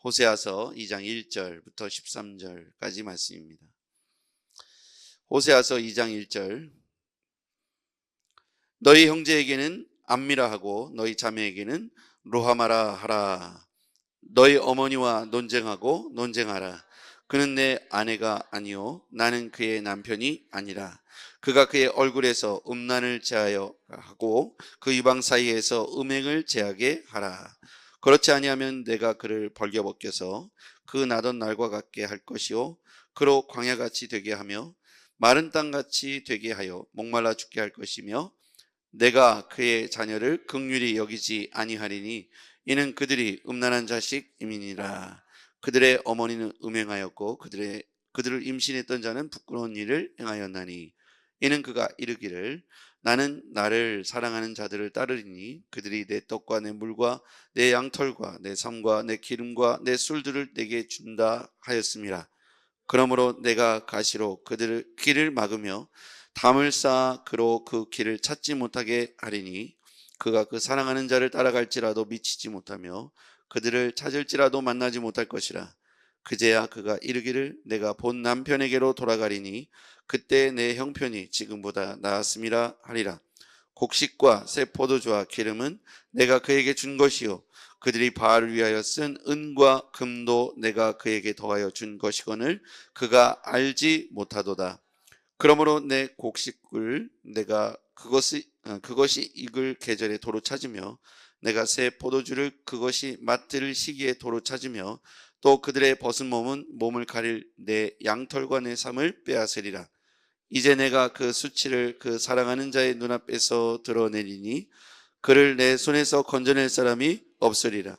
호세아서 2장 1절부터 13절까지 말씀입니다. 호세아서 2장 1절. 너희 형제에게는 암미라 하고 너희 자매에게는 루하마라 하라. 너희 어머니와 논쟁하고 논쟁하라. 그는 내 아내가 아니요 나는 그의 남편이 아니라. 그가 그의 얼굴에서 음란을 제하여 하고 그 이방 사이에서 음행을 제하게 하라. 그렇지 아니하면 내가 그를 벌겨벗겨서 그 나던 날과 같게 할 것이요 그로 광야같이 되게 하며 마른 땅같이 되게 하여 목말라 죽게 할 것이며 내가 그의 자녀를 긍휼히 여기지 아니하리니 이는 그들이 음란한 자식임이니라. 그들의 어머니는 음행하였고 그들을 임신했던 자는 부끄러운 일을 행하였나니 이는 그가 이르기를 나는 나를 사랑하는 자들을 따르리니 그들이 내 떡과 내 물과 내 양털과 내 삶과 내 기름과 내 술들을 내게 준다 하였음이라. 그러므로 내가 가시로 그들을 길을 막으며 담을 쌓아 그로 그 길을 찾지 못하게 하리니 그가 그 사랑하는 자를 따라갈지라도 미치지 못하며 그들을 찾을지라도 만나지 못할 것이라. 그제야 그가 이르기를 내가 본 남편에게로 돌아가리니 그때 내 형편이 지금보다 나았음이라 하리라. 곡식과 새 포도주와 기름은 내가 그에게 준 것이요 그들이 바알을 위하여 쓴 은과 금도 내가 그에게 더하여 준 것이거늘 그가 알지 못하도다. 그러므로 내 곡식을 내가 그것이 익을 계절에 도로 찾으며 내가 새 포도주를 그것이 맛들 시기에 도로 찾으며 또 그들의 벗은 몸을 가릴 내 양털과 내 삶을 빼앗으리라. 이제 내가 그 수치를 그 사랑하는 자의 눈앞에서 드러내리니 그를 내 손에서 건져낼 사람이 없으리라.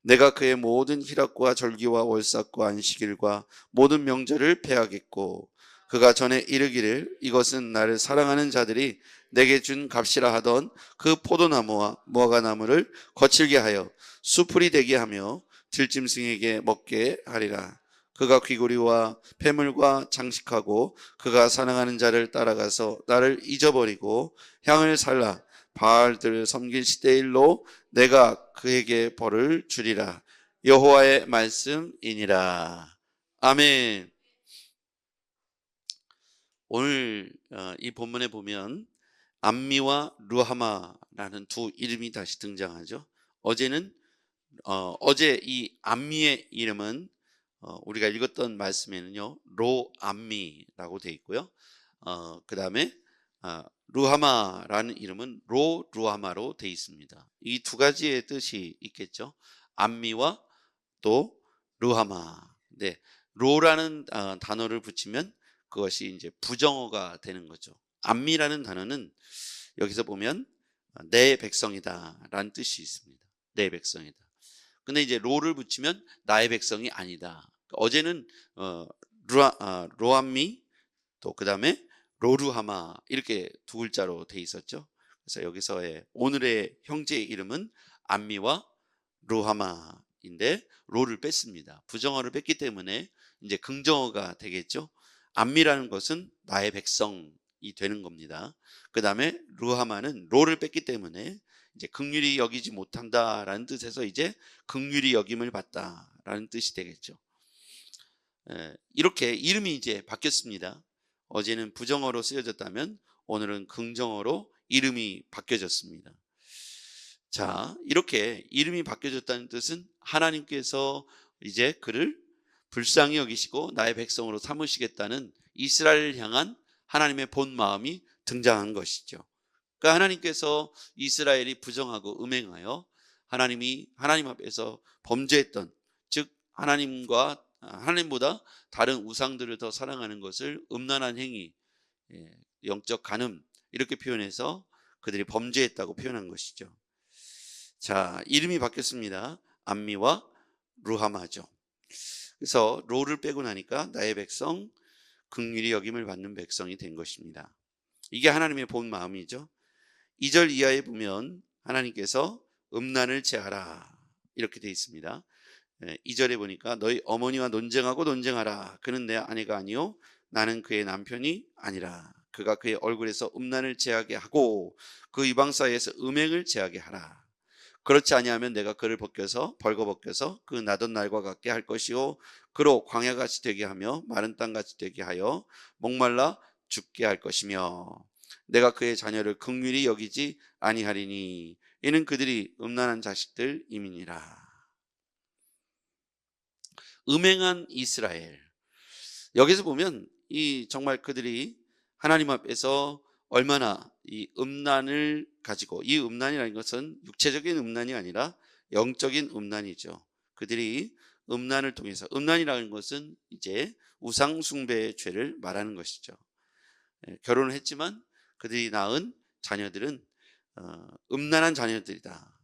내가 그의 모든 희락과 절기와 월삭과 안식일과 모든 명절을 패하겠고 그가 전에 이르기를 이것은 나를 사랑하는 자들이 내게 준 값이라 하던 그 포도나무와 무화과나무를 거칠게 하여 수풀이 되게 하며 들짐승에게 먹게 하리라. 그가 귀고리와 폐물과 장식하고 그가 사랑하는 자를 따라가서 나를 잊어버리고 향을 살라 바알들을 섬길 시대일로 내가 그에게 벌을 주리라. 여호와의 말씀이니라. 아멘. 오늘 이 본문에 보면 암미와 루하마라는 두 이름이 다시 등장하죠. 어제 이 암미의 이름은 우리가 읽었던 말씀에는요 로암미라고 되어 있고요. 그 다음에 루하마라는 이름은 루하마로 되어 있습니다. 이 두 가지의 뜻이 있겠죠. 암미와 또 루하마. 네, 로라는 단어를 붙이면 그것이 이제 부정어가 되는 거죠. 암미라는 단어는 여기서 보면 내 백성이다라는 뜻이 있습니다. 내 백성이다. 근데 이제 로를 붙이면 나의 백성이 아니다. 어제는 로암미 또 그다음에 로루하마 이렇게 두 글자로 돼 있었죠. 그래서 여기서의 오늘의 형제의 이름은 암미와 루하마인데 로를 뺐습니다. 부정어를 뺐기 때문에 이제 긍정어가 되겠죠. 암미라는 것은 나의 백성이 되는 겁니다. 그다음에 루하마는 로를 뺐기 때문에 이제 긍휼히 여기지 못한다라는 뜻에서 이제 긍휼히 여김을 받다라는 뜻이 되겠죠. 이렇게 이름이 이제 바뀌었습니다. 어제는 부정어로 쓰여졌다면 오늘은 긍정어로 이름이 바뀌어졌습니다. 자, 이렇게 이름이 바뀌어졌다는 뜻은 하나님께서 이제 그를 불쌍히 여기시고 나의 백성으로 삼으시겠다는 이스라엘을 향한 하나님의 본 마음이 등장한 것이죠. 그러니까 하나님께서 이스라엘이 부정하고 음행하여 하나님 앞에서 범죄했던, 즉 하나님보다 다른 우상들을 더 사랑하는 것을 음란한 행위, 영적 간음 이렇게 표현해서 그들이 범죄했다고 표현한 것이죠. 자, 이름이 바뀌었습니다. 암미와 루하마죠. 그래서 로를 빼고 나니까 나의 백성, 긍휼히 여김을 받는 백성이 된 것입니다. 이게 하나님의 본 마음이죠. 2절 이하에 보면 하나님께서 음란을 제하라 이렇게 되어 있습니다. 2절에 보니까 너희 어머니와 논쟁하고 논쟁하라. 그는 내 아내가 아니요 나는 그의 남편이 아니라. 그가 그의 얼굴에서 음란을 제하게 하고 그 이방 사이에서 음행을 제하게 하라. 그렇지 아니하면 내가 그를 벌거벗겨서 그 나던 날과 같게 할 것이요 그로 광야같이 되게 하며 마른 땅같이 되게 하여 목말라 죽게 할 것이며 내가 그의 자녀를 긍휼히 여기지 아니하리니 이는 그들이 음란한 자식들임이니라. 음행한 이스라엘. 여기서 보면 이 정말 그들이 하나님 앞에서 얼마나 이 음란을 가지고, 이 음란이라는 것은 육체적인 음란이 아니라 영적인 음란이죠. 그들이 음란을 통해서, 음란이라는 것은 이제 우상 숭배의 죄를 말하는 것이죠. 결혼을 했지만 그들이 낳은 자녀들은 음란한 자녀들이다.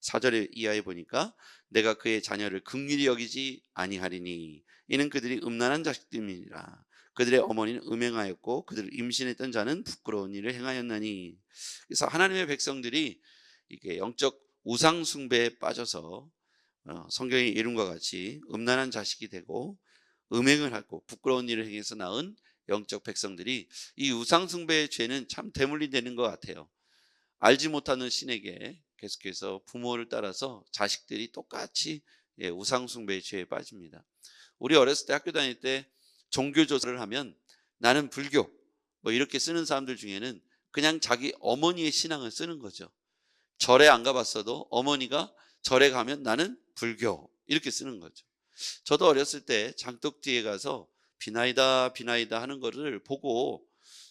4절에 이하에 보니까 내가 그의 자녀를 긍휼히 여기지 아니하리니 이는 그들이 음란한 자식들이니라. 그들의 어머니는 음행하였고 그들을 임신했던 자는 부끄러운 일을 행하였나니. 그래서 하나님의 백성들이 이게 영적 우상 숭배에 빠져서 성경의 이름과 같이 음란한 자식이 되고 음행을 하고 부끄러운 일을 행해서 낳은 영적 백성들이 이 우상 숭배의 죄는 참 대물림되는 것 같아요. 알지 못하는 신에게 계속해서 부모를 따라서 자식들이 똑같이 우상 숭배의 죄에 빠집니다. 우리 어렸을 때 학교 다닐 때 종교 조사를 하면 나는 불교 뭐 이렇게 쓰는 사람들 중에는 그냥 자기 어머니의 신앙을 쓰는 거죠. 절에 안 가봤어도 어머니가 절에 가면 나는 불교 이렇게 쓰는 거죠. 저도 어렸을 때 장독지에 가서 비나이다 비나이다 하는 거를 보고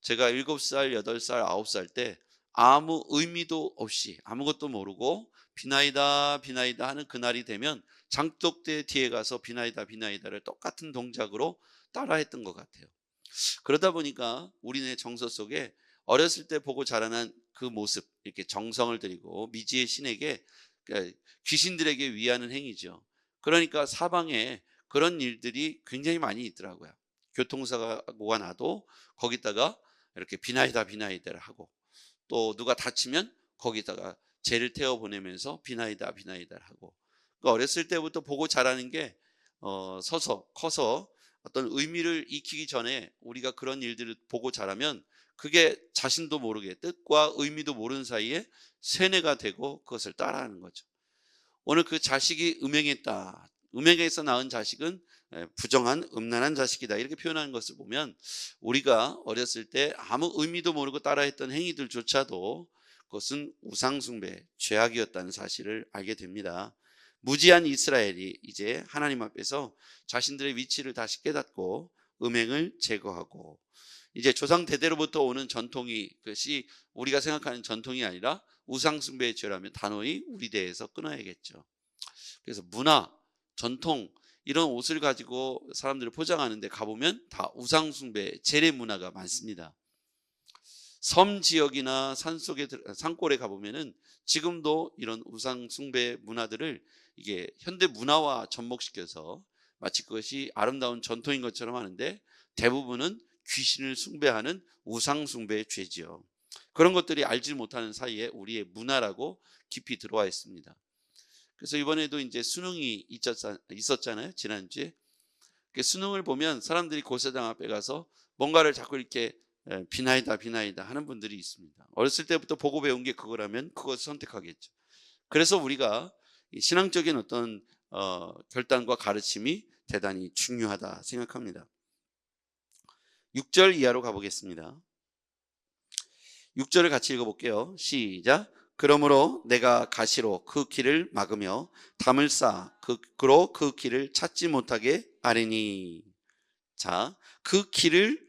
제가 7살, 8살, 9살 때 아무 의미도 없이 아무것도 모르고 비나이다 비나이다 하는 그날이 되면 장독대 뒤에 가서 비나이다 비나이다를 똑같은 동작으로 따라했던 것 같아요. 그러다 보니까 우리네 정서 속에 어렸을 때 보고 자라난 그 모습, 이렇게 정성을 들이고 미지의 신에게, 그러니까 귀신들에게 위하는 행위죠. 그러니까 사방에 그런 일들이 굉장히 많이 있더라고요. 교통사고가 나도 거기다가 이렇게 비나이다 비나이다를 하고, 또 누가 다치면 거기다가 죄를 태워 보내면서 비나이다 비나이다를 하고. 그러니까 어렸을 때부터 보고 자라는 게 서서 커서 어떤 의미를 익히기 전에 우리가 그런 일들을 보고 자라면 그게 자신도 모르게 뜻과 의미도 모르는 사이에 세뇌가 되고 그것을 따라하는 거죠. 오늘 그 자식이 음행했다, 음행에서 낳은 자식은 부정한 음란한 자식이다, 이렇게 표현하는 것을 보면 우리가 어렸을 때 아무 의미도 모르고 따라했던 행위들조차도 그것은 우상숭배, 죄악이었다는 사실을 알게 됩니다. 무지한 이스라엘이 이제 하나님 앞에서 자신들의 위치를 다시 깨닫고 음행을 제거하고, 이제 조상 대대로부터 오는 전통이, 그것이 우리가 생각하는 전통이 아니라 우상숭배의 죄라면 단호히 우리 대에서 끊어야겠죠. 그래서 문화, 전통, 이런 옷을 가지고 사람들을 포장하는데 가보면 다 우상숭배, 재래 문화가 많습니다. 섬 지역이나 산골에 가보면은 지금도 이런 우상숭배 문화들을 이게 현대 문화와 접목시켜서 마치 그것이 아름다운 전통인 것처럼 하는데 대부분은 귀신을 숭배하는 우상숭배의 죄지요. 그런 것들이 알지 못하는 사이에 우리의 문화라고 깊이 들어와 있습니다. 그래서 이번에도 이제 수능이 있었잖아요, 지난주에. 수능을 보면 사람들이 고사장 앞에 가서 뭔가를 자꾸 이렇게 비나이다 비나이다 하는 분들이 있습니다. 어렸을 때부터 보고 배운 게 그거라면 그것을 선택하겠죠. 그래서 우리가 신앙적인 어떤 결단과 가르침이 대단히 중요하다 생각합니다. 6절 이하로 가보겠습니다. 6절을 같이 읽어볼게요. 시작. 그러므로 내가 가시로 그 길을 막으며 담을 쌓아 그로 그 길을 찾지 못하게 하리니. 자, 그 길을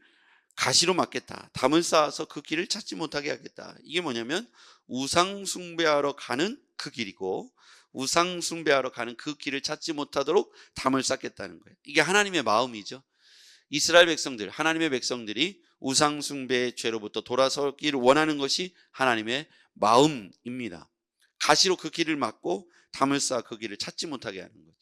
가시로 막겠다. 담을 쌓아서 그 길을 찾지 못하게 하겠다. 이게 뭐냐면 우상 숭배하러 가는 그 길이고, 우상 숭배하러 가는 그 길을 찾지 못하도록 담을 쌓겠다는 거예요. 이게 하나님의 마음이죠. 이스라엘 백성들, 하나님의 백성들이 우상 숭배의 죄로부터 돌아서기를 원하는 것이 하나님의 마음입니다. 가시로 그 길을 막고 담을 쌓아 그 길을 찾지 못하게 하는 거죠.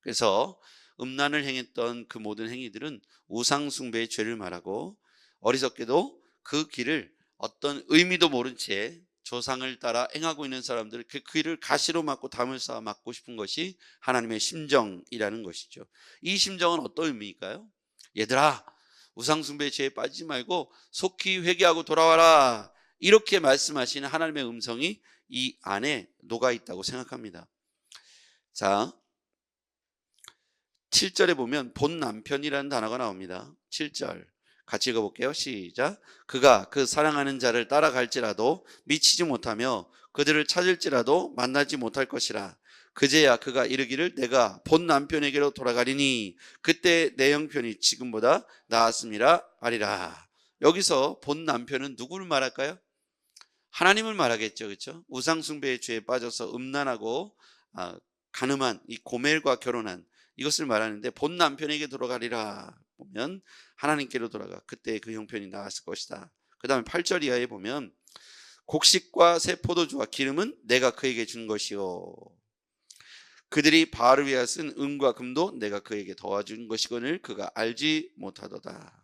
그래서 음란을 행했던 그 모든 행위들은 우상 숭배의 죄를 말하고, 어리석게도 그 길을 어떤 의미도 모른 채 조상을 따라 행하고 있는 사람들, 그 길을 가시로 막고 담을 쌓아 막고 싶은 것이 하나님의 심정이라는 것이죠. 이 심정은 어떤 의미일까요? 얘들아, 우상숭배의 죄에 빠지지 말고 속히 회개하고 돌아와라, 이렇게 말씀하시는 하나님의 음성이 이 안에 녹아 있다고 생각합니다. 자, 7절에 보면 본 남편이라는 단어가 나옵니다. 7절 같이 읽어볼게요. 시작. 그가 그 사랑하는 자를 따라갈지라도 미치지 못하며 그들을 찾을지라도 만나지 못할 것이라. 그제야 그가 이르기를 내가 본 남편에게로 돌아가리니 그때 내 형편이 지금보다 나았음이라 하리라. 여기서 본 남편은 누구를 말할까요? 하나님을 말하겠죠. 그렇죠? 우상숭배의 죄에 빠져서 음란하고 가늠한 이 고멜과 결혼한 이것을 말하는데 본 남편에게 돌아가리라 보면 하나님께로 돌아가 그때 그 형편이 나았을 것이다. 그 다음에 8절 이하에 보면 곡식과 새 포도주와 기름은 내가 그에게 준 것이요 그들이 바알을 위하여 쓴 은과 금도 내가 그에게 도와준 것이거늘 그가 알지 못하도다.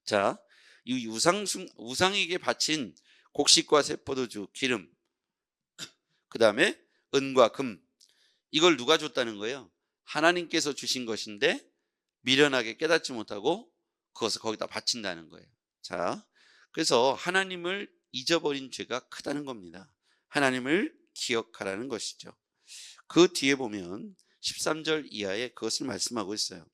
자, 이 우상에게 바친 곡식과 새 포도주, 기름, 그 다음에 은과 금, 이걸 누가 줬다는 거예요? 하나님께서 주신 것인데 미련하게 깨닫지 못하고 그것을 거기다 바친다는 거예요. 자, 그래서 하나님을 잊어버린 죄가 크다는 겁니다. 하나님을 기억하라는 것이죠. 그 뒤에 보면 13절 이하에 그것을 말씀하고 있어요.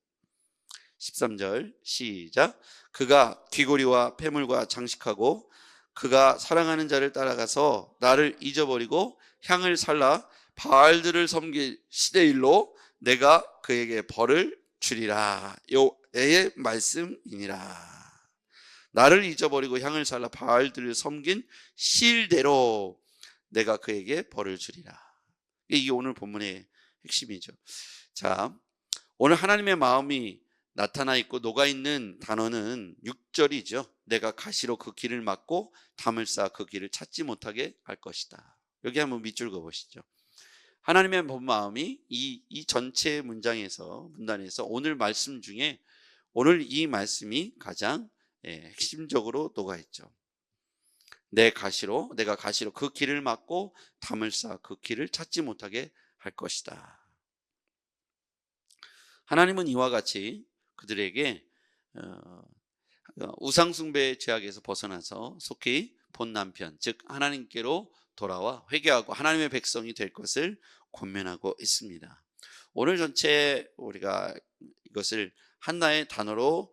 13절 시작. 그가 귀고리와 폐물과 장식하고 그가 사랑하는 자를 따라가서 나를 잊어버리고 향을 살라 바알들을 섬길 시대일로 내가 그에게 벌을 주리라. 여호와의 말씀이니라. 나를 잊어버리고 향을 살라 바알들을 섬긴 시일대로 내가 그에게 벌을 주리라. 이게 오늘 본문의 핵심이죠. 자, 오늘 하나님의 마음이 나타나 있고 녹아 있는 단어는 6절이죠. 내가 가시로 그 길을 막고 담을 쌓아 그 길을 찾지 못하게 할 것이다. 여기 한번 밑줄 그어보시죠. 하나님의 본 마음이 이 전체 문단에서 오늘 말씀 중에 오늘 이 말씀이 가장 핵심적으로 녹아 있죠. 내가 가시로 그 길을 막고 담을 쌓아 그 길을 찾지 못하게 할 것이다. 하나님은 이와 같이 그들에게 우상숭배의 죄악에서 벗어나서 속히 본 남편 즉 하나님께로 돌아와 회개하고 하나님의 백성이 될 것을 권면하고 있습니다. 오늘 전체 우리가 이것을 하나의 단어로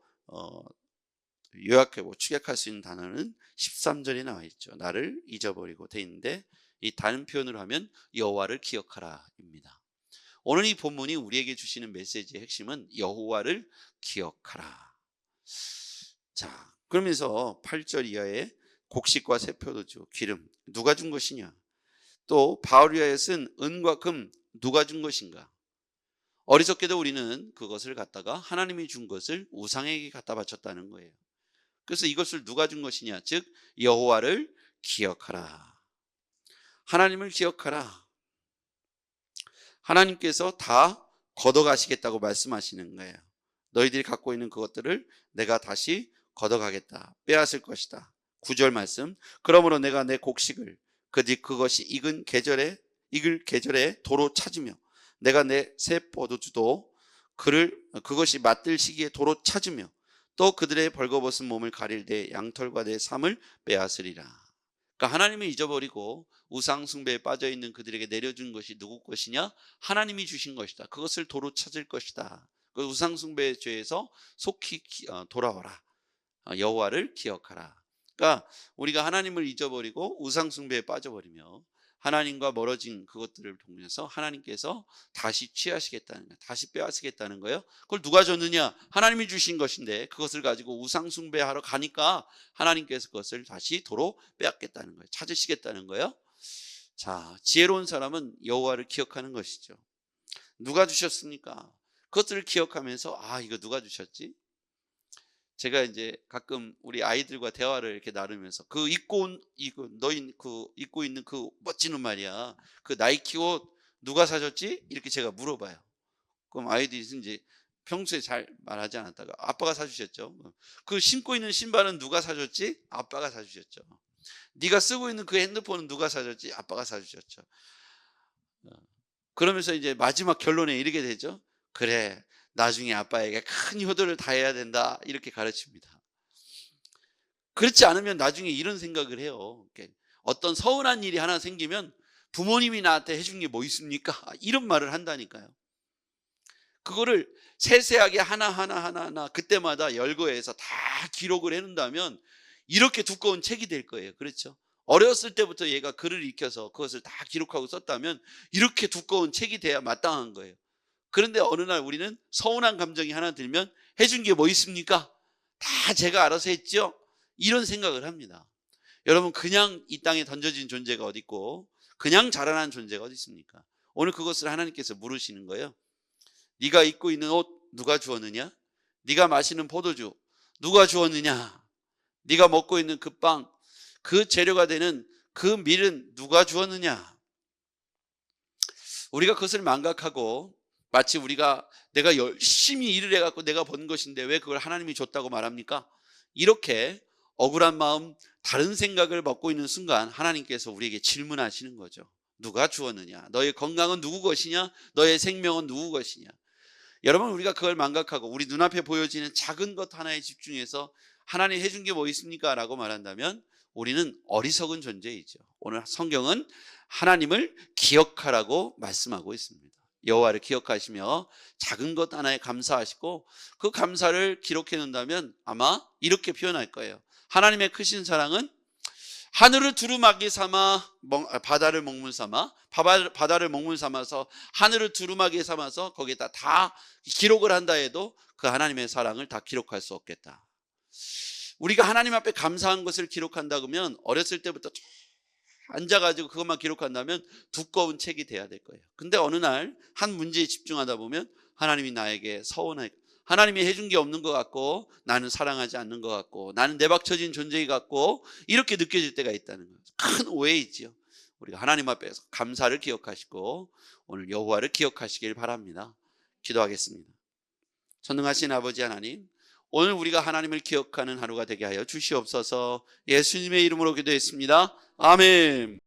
요약하고 축약할 수 있는 단어는 13절에 나와 있죠. 나를 잊어버리고 돼 있는데 이 다른 표현으로 하면 여호와를 기억하라입니다. 오늘 이 본문이 우리에게 주시는 메시지의 핵심은 여호와를 기억하라. 자, 그러면서 8절 이하에 곡식과 새 포도주, 기름 누가 준 것이냐? 또 바울 위하여 쓴 은과 금 누가 준 것인가? 어리석게도 우리는 그것을 갖다가 하나님이 준 것을 우상에게 갖다 바쳤다는 거예요. 그래서 이것을 누가 준 것이냐? 즉 여호와를 기억하라. 하나님을 기억하라. 하나님께서 다 걷어가시겠다고 말씀하시는 거예요. 너희들이 갖고 있는 그것들을 내가 다시 걷어가겠다. 빼앗을 것이다. 9절 말씀. 그러므로 내가 내 곡식을 그것이 익을 계절에 도로 찾으며 내가 내 새 포도주도 그것이 맛들 시기에 도로 찾으며 또 그들의 벌거벗은 몸을 가릴 내 양털과 내 삶을 빼앗으리라. 그러니까 하나님을 잊어버리고 우상 숭배에 빠져 있는 그들에게 내려준 것이 누구 것이냐? 하나님이 주신 것이다. 그것을 도로 찾을 것이다. 그 우상 숭배의 죄에서 속히 돌아와라. 여호와를 기억하라. 그러니까 우리가 하나님을 잊어버리고 우상 숭배에 빠져버리며 하나님과 멀어진 그것들을 통해서 하나님께서 다시 취하시겠다는 거예요. 다시 빼앗으겠다는 거예요. 그걸 누가 줬느냐? 하나님이 주신 것인데 그것을 가지고 우상 숭배하러 가니까 하나님께서 그것을 다시 도로 빼앗겠다는 거예요. 찾으시겠다는 거예요. 자, 지혜로운 사람은 여호와를 기억하는 것이죠. 누가 주셨습니까? 그것들을 기억하면서 이거 누가 주셨지? 제가 이제 가끔 우리 아이들과 대화를 이렇게 나누면서 너희 입고 있는 그 멋진 옷 말이야. 그 나이키 옷 누가 사줬지? 이렇게 제가 물어봐요. 그럼 아이들이 이제 평소에 잘 말하지 않았다가 아빠가 사주셨죠. 그 신고 있는 신발은 누가 사줬지? 아빠가 사주셨죠. 네가 쓰고 있는 그 핸드폰은 누가 사줬지? 아빠가 사주셨죠. 그러면서 이제 마지막 결론에 이르게 되죠. 그래, 나중에 아빠에게 큰 효도를 다해야 된다 이렇게 가르칩니다. 그렇지 않으면 나중에 이런 생각을 해요. 어떤 서운한 일이 하나 생기면 부모님이 나한테 해준 게 뭐 있습니까? 이런 말을 한다니까요. 그거를 세세하게 하나하나 그때마다 열거해서 다 기록을 해놓는다면 이렇게 두꺼운 책이 될 거예요. 그렇죠? 어렸을 때부터 얘가 글을 익혀서 그것을 다 기록하고 썼다면 이렇게 두꺼운 책이 돼야 마땅한 거예요. 그런데 어느 날 우리는 서운한 감정이 하나 들면 해준 게 뭐 있습니까? 다 제가 알아서 했죠? 이런 생각을 합니다. 여러분, 그냥 이 땅에 던져진 존재가 어디 있고 그냥 자라난 존재가 어디 있습니까? 오늘 그것을 하나님께서 물으시는 거예요. 네가 입고 있는 옷 누가 주었느냐? 네가 마시는 포도주 누가 주었느냐? 네가 먹고 있는 그 빵, 그 재료가 되는 그 밀은 누가 주었느냐? 우리가 그것을 망각하고 마치 우리가 내가 열심히 일을 해갖고 내가 번 것인데 왜 그걸 하나님이 줬다고 말합니까? 이렇게 억울한 마음, 다른 생각을 먹고 있는 순간 하나님께서 우리에게 질문하시는 거죠. 누가 주었느냐? 너의 건강은 누구 것이냐? 너의 생명은 누구 것이냐? 여러분, 우리가 그걸 망각하고 우리 눈앞에 보여지는 작은 것 하나에 집중해서 하나님 해준 게 뭐 있습니까? 라고 말한다면 우리는 어리석은 존재이죠. 오늘 성경은 하나님을 기억하라고 말씀하고 있습니다. 여호와를 기억하시며 작은 것 하나에 감사하시고 그 감사를 기록해 놓는다면 아마 이렇게 표현할 거예요. 하나님의 크신 사랑은 하늘을 두루마기 삼아 바다를 먹물 삼아 바다를 먹물 삼아서 하늘을 두루마기 삼아서 거기에다 다 기록을 한다 해도 그 하나님의 사랑을 다 기록할 수 없겠다. 우리가 하나님 앞에 감사한 것을 기록한다 그러면 어렸을 때부터 앉아가지고 그것만 기록한다면 두꺼운 책이 돼야 될 거예요. 근데 어느 날 한 문제에 집중하다 보면 하나님이 나에게 서운해, 하나님이 해준 게 없는 것 같고 나는 사랑하지 않는 것 같고 나는 내박쳐진 존재인 것 같고 이렇게 느껴질 때가 있다는 거예요. 큰 오해이지요. 우리가 하나님 앞에서 감사를 기억하시고 오늘 여호와를 기억하시길 바랍니다. 기도하겠습니다. 전능하신 아버지 하나님, 오늘 우리가 하나님을 기억하는 하루가 되게 하여 주시옵소서. 예수님의 이름으로 기도했습니다. 아멘.